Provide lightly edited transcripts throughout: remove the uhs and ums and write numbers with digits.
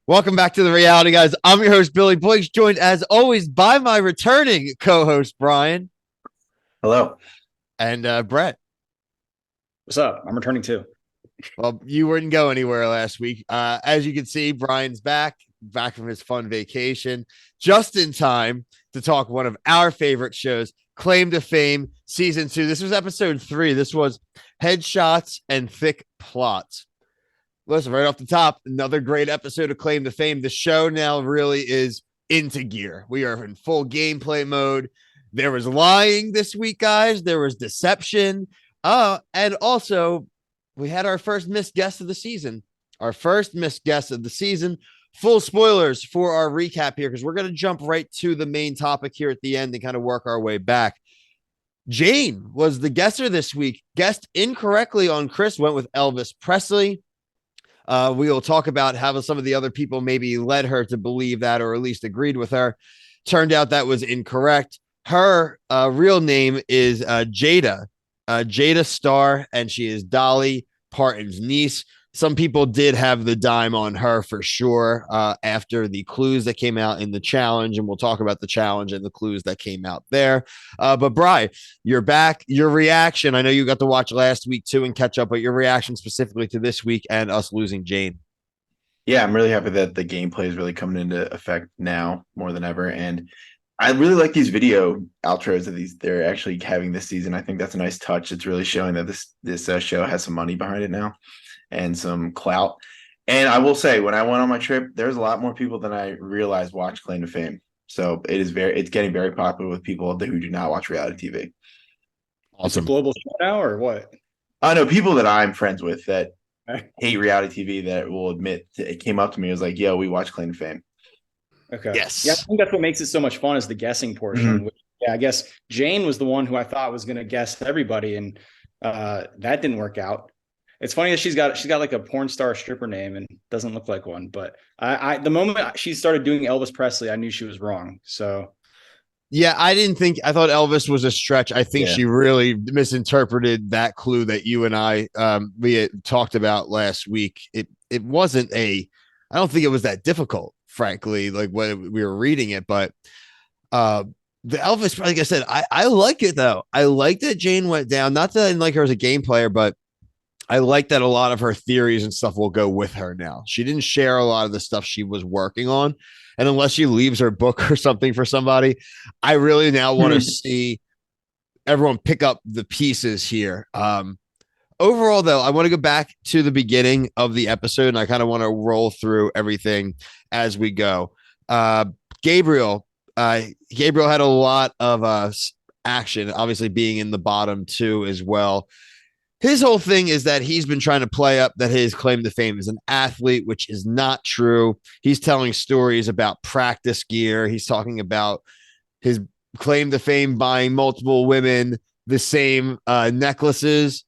Welcome back to the reality, guys. I'm your host, Billy Boyks, joined as always by my returning co-host, Brian Hello. and Brett. What's up? I'm returning too. Well, you wouldn't go anywhere last week. As you can see, Brian's back from his fun vacation, just in time to talk one of our favorite shows, Claim to Fame, Season 2. This was episode 3. This was Headshots and Thick Plots. Listen, right off the top, another great episode of Claim to Fame. The show now really is into gear. We are in full gameplay mode. There was lying this week, guys. There was deception. And also, we had our first missed guest of the season. Our first missed guest of the season. Full spoilers for our recap here, because we're going to jump right to the main topic here at the end and kind of work our way back. Jane was the guesser this week. Guessed incorrectly on Chris, went with Elvis Presley. We will talk about how some of the other people maybe led her to believe that, or at least agreed with her. Turned out that was incorrect. Her real name is Jada Starr, and she is Dolly Parton's niece. Some people did have the dime on her for sure after the clues that came out in the challenge, and we'll talk about the challenge and the clues that came out there. But Bri, you're back. Your reaction, I know you got to watch last week too and catch up, but your reaction specifically to this week and us losing Jane. Yeah, I'm really happy that the gameplay is really coming into effect now more than ever. And I really like these video outros of they're actually having this season. I think that's a nice touch. It's really showing that this show has some money behind it now and some clout. And I will say, when I went on my trip, there's a lot more people than I realized watch Claim to Fame. So it's getting very popular with people who do not watch reality TV. It's a global show now, or what? I know people that I'm friends with that hate reality TV that will admit it came up to me. It was like, yo, we watch Claim to Fame. Okay. Yes. Yeah, I think that's what makes it so much fun is the guessing portion. Mm-hmm. Which, yeah, I guess Jane was the one who I thought was going to guess everybody, and that didn't work out. It's funny that she's got like a porn star stripper name and doesn't look like one. But I the moment she started doing Elvis Presley, I knew she was wrong. So yeah, I thought Elvis was a stretch. I think she really misinterpreted that clue that you and I we had talked about last week. It wasn't I don't think it was that difficult, frankly, like when we were reading it, but the Elvis, like I said, I like it though. I like that Jane went down. Not that I didn't like her as a game player, but I like that a lot of her theories and stuff will go with her now. She didn't share a lot of the stuff she was working on. And unless she leaves her book or something for somebody, I really now want to see everyone pick up the pieces here. Overall, though, I want to go back to the beginning of the episode, and I kind of want to roll through everything as we go. Gabriel had a lot of action, obviously being in the bottom two as well. His whole thing is that he's been trying to play up that his claim to fame is an athlete, which is not true. He's telling stories about practice gear. He's talking about his claim to fame buying multiple women the same necklaces.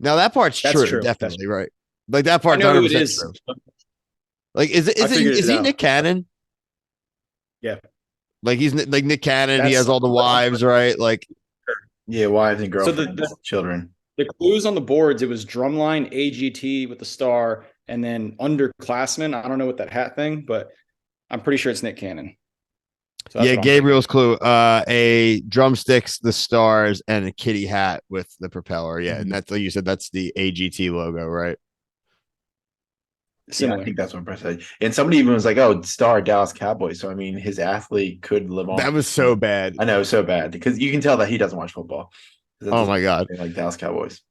Now that part's true, definitely right. Like that part's 100% true. Like is he Nick Cannon? Yeah, like he's like Nick Cannon. He has all the wives, right? Like yeah, wives and girlfriends, so children. The clues on the boards, it was drumline, AGT with the star, and then underclassmen. I don't know what that hat thing, but I'm pretty sure it's Nick Cannon. So yeah, Gabriel's Clue, a drumsticks, the stars, and a kitty hat with the propeller. Yeah, and that's like you said, that's the AGT logo, right? Yeah, I think that's what Brett said. And somebody even was like, "Oh, star Dallas Cowboys." So I mean, his athlete could live on. That was so bad. I know, so bad because you can tell that he doesn't watch football. Oh my god, like Dallas Cowboys.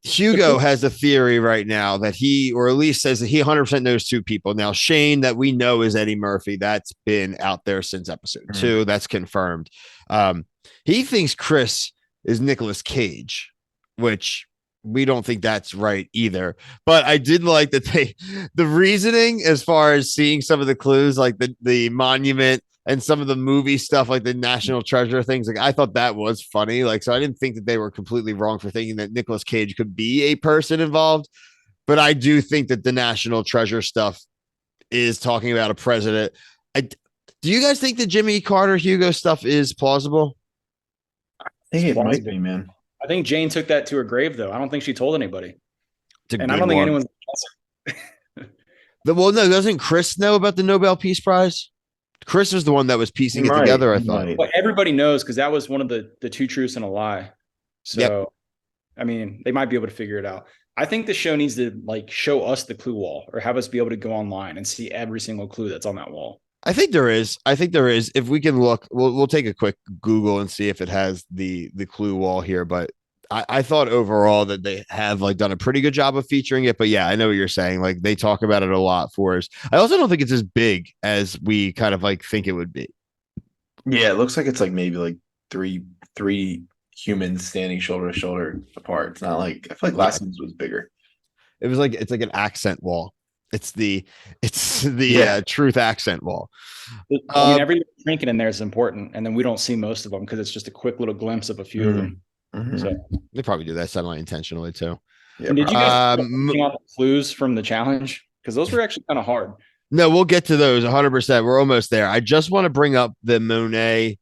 Hugo has a theory right now that he, or at least says that he 100% knows two people. Now, Shane, that we know is Eddie Murphy. That's been out there since episode 2. That's confirmed. He thinks Chris is Nicolas Cage, which we don't think that's right either. But I did like that the reasoning as far as seeing some of the clues, like the monument and some of the movie stuff, like the National Treasure things. Like I thought that was funny. Like, so I didn't think that they were completely wrong for thinking that Nicolas Cage could be a person involved. But I do think that the National Treasure stuff is talking about a president. Do you guys think the Jimmy Carter Hugo stuff is plausible? I think it might be, man. I think Jane took that to her grave, though. I don't think she told anybody. And I don't think anyone's Well, no, doesn't Chris know about the Nobel Peace Prize? Chris was the one that was piecing it together, I thought. But everybody knows because that was one of the two truths and a lie. So, Yep. I mean, they might be able to figure it out. I think the show needs to like show us the clue wall or have us be able to go online and see every single clue that's on that wall. I think there is. If we can look, we'll take a quick Google and see if it has the clue wall here. But I thought overall that they have like done a pretty good job of featuring it. But yeah, I know what you're saying. Like they talk about it a lot for us. I also don't think it's as big as we kind of like think it would be. Yeah, it looks like it's like maybe like three humans standing shoulder to shoulder apart. It's not like I feel like last season's was bigger. It's like an accent wall. It's the Yeah. truth accent wall. I mean, every trinket in there is important, and then we don't see most of them because it's just a quick little glimpse of a few of them. Mhm. So They probably do that semi-intentionally too. Yeah, and did you guys probably. out the clues from the challenge? Because those were actually kind of hard. No, we'll get to those 100%. We're almost there. I just want to bring up the Monet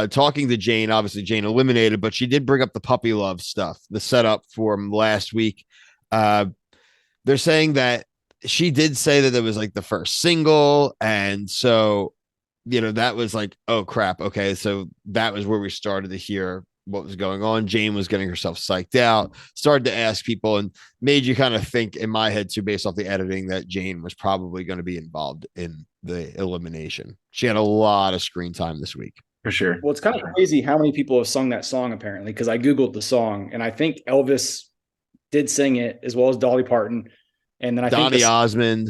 talking to Jane. Obviously, Jane eliminated, but she did bring up the puppy love stuff, the setup for last week. They're saying that she did say that it was like the first single. And so, that was like, oh, crap. Okay. So that was where we started to hear what was going on. Jane was getting herself psyched out, started to ask people, and made you kind of think in my head too, based off the editing, that Jane was probably going to be involved in the elimination. She had a lot of screen time this week. for sure. Well, it's kind of crazy how many people have sung that song apparently, because I Googled the song and I think Elvis did sing it as well as Dolly Parton. And then I Donny think Osmond.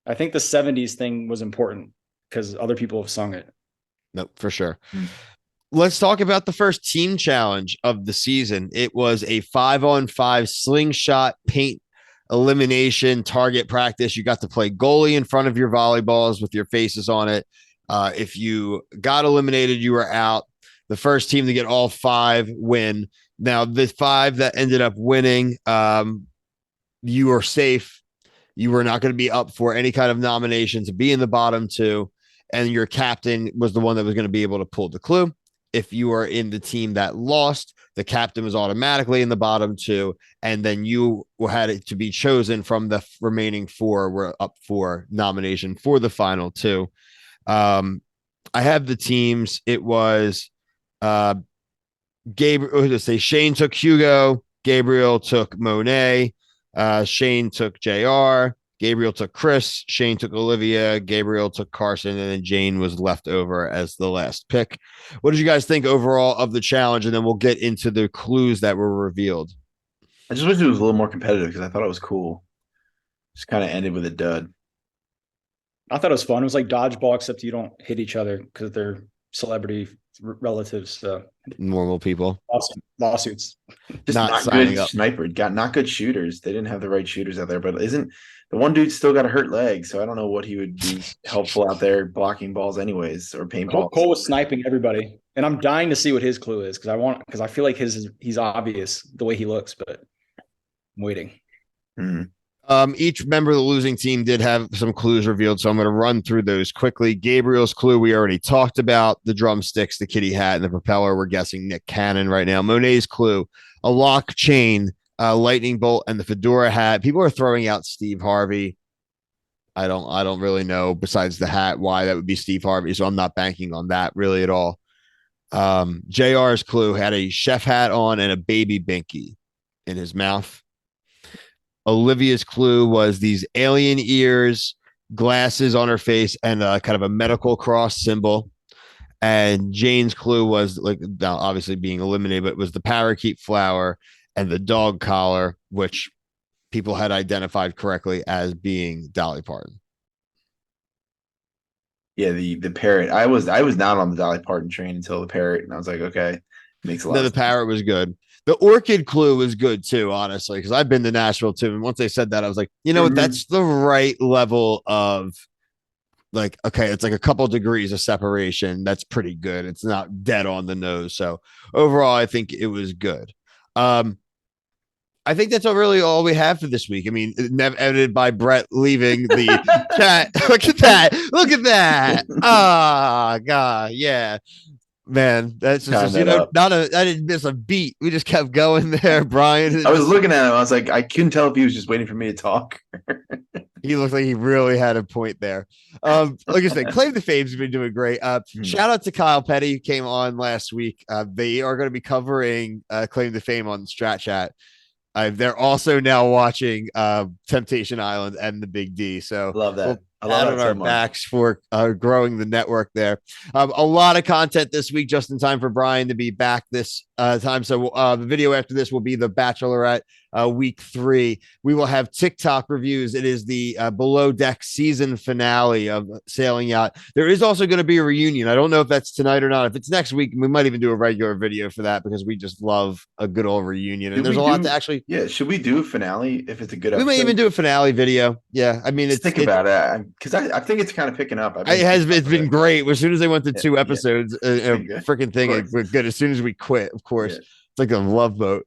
I think the 70s thing was important because other people have sung it. No, for sure. Let's talk about the first team challenge of the season. It was a 5-on-5 slingshot paint elimination target practice. You got to play goalie in front of your volleyballs with your faces on it. If you got eliminated, you were out. The first team to get all 5 win. Now, the 5 that ended up winning, you were safe. You were not going to be up for any kind of nomination to be in the bottom 2. And your captain was the one that was going to be able to pull the clue. If you were in the team that lost, the captain was automatically in the bottom 2. And then you had it to be chosen from the remaining 4 were up for nomination for the final 2. I have the teams. It was Gabriel. Shane took Hugo. Gabriel took Monet. Shane took JR. Gabriel took Chris. Shane took Olivia. Gabriel took Carson. And then Jane was left over as the last pick. What did you guys think overall of the challenge? And then we'll get into the clues that were revealed. I just wish it was a little more competitive because I thought it was cool. Just kind of ended with a dud. I thought it was fun. It was like dodgeball, except you don't hit each other because they're celebrity relatives. So normal people. Lawsuits. Just not good sniper. Got not good shooters. They didn't have the right shooters out there. But isn't the one dude still got a hurt leg? So I don't know what he would be helpful out there blocking balls anyways or paintballs. Cole was sniping everybody, and I'm dying to see what his clue is because I feel like he's obvious the way he looks, but I'm waiting. Mm-hmm. Each member of the losing team did have some clues revealed, so I'm going to run through those quickly. Gabriel's clue, we already talked about. The drumsticks, the kitty hat, and the propeller. We're guessing Nick Cannon right now. Monet's clue, a lock chain, lightning bolt, and the fedora hat. People are throwing out Steve Harvey. I don't really know, besides the hat, why that would be Steve Harvey, so I'm not banking on that really at all. JR's clue had a chef hat on and a baby binky in his mouth. Olivia's clue was these alien ears, glasses on her face, and kind of a medical cross symbol. And Jane's clue was like, now obviously being eliminated, but it was the parakeet flower and the dog collar, which people had identified correctly as being Dolly Parton. Yeah, the parrot. I was not on the Dolly Parton train until the parrot, and I was like, okay, makes a lot. No, the parrot was good. The orchid clue was good too, honestly, because I've been to Nashville too. And once they said that, I was like, you know what? That's the right level of like, okay, it's like a couple degrees of separation. That's pretty good. It's not dead on the nose. So overall, I think it was good. I think that's really all we have for this week. I mean, edited by Brett leaving the chat. Look at that. Look at that. Ah, God. Yeah. Man, that's just, Time that up. I didn't miss a beat. We just kept going there, Brian. I was looking at him. I was like, I couldn't tell if he was just waiting for me to talk. He looked like he really had a point there. Like I said, Claim to Fame's been doing great. Shout out to Kyle Petty, who came on last week. They are going to be covering Claim to Fame on Strat Chat. They're also now watching Temptation Island and the Big D. So Love that. we'll I pat love on that so our much. backs for growing the network there. A lot of content this week, just in time for Brian to be back this time. So the video after this will be the Bachelorette week 3. We will have TikTok reviews. It is the Below Deck season finale of Sailing Yacht. There is also going to be a reunion. I don't know if that's tonight or not. If it's next week, we might even do a regular video for that because we just love a good old reunion. And there's a lot to actually. Yeah, should we do a finale if it's a good We episode? may even do a finale video. Yeah, I mean, think about it because I think it's kind of picking up. It's been great. As soon as they went to 2 episodes, freaking thing, it was good. As soon as we quit, of course. Yeah. It's like a love boat.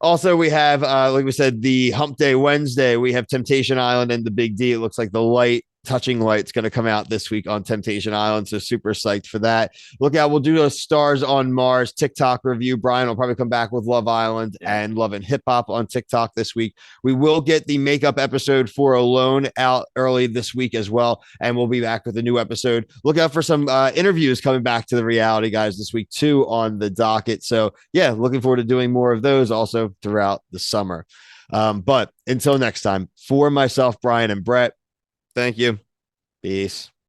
Also, we have, like we said, the Hump Day Wednesday. We have Temptation Island and the Big D. It looks like the touching light's going to come out this week on Temptation Island. So super psyched for that. Look out. We'll do a Stars on Mars TikTok review. Brian will probably come back with Love Island and Love and Hip Hop on TikTok this week. We will get the makeup episode for Alone out early this week as well. And we'll be back with a new episode. Look out for some interviews coming back to the Reality Guys this week too on the docket. So yeah, looking forward to doing more of those also throughout the summer. But until next time, for myself, Brian, and Brett, thank you. Peace.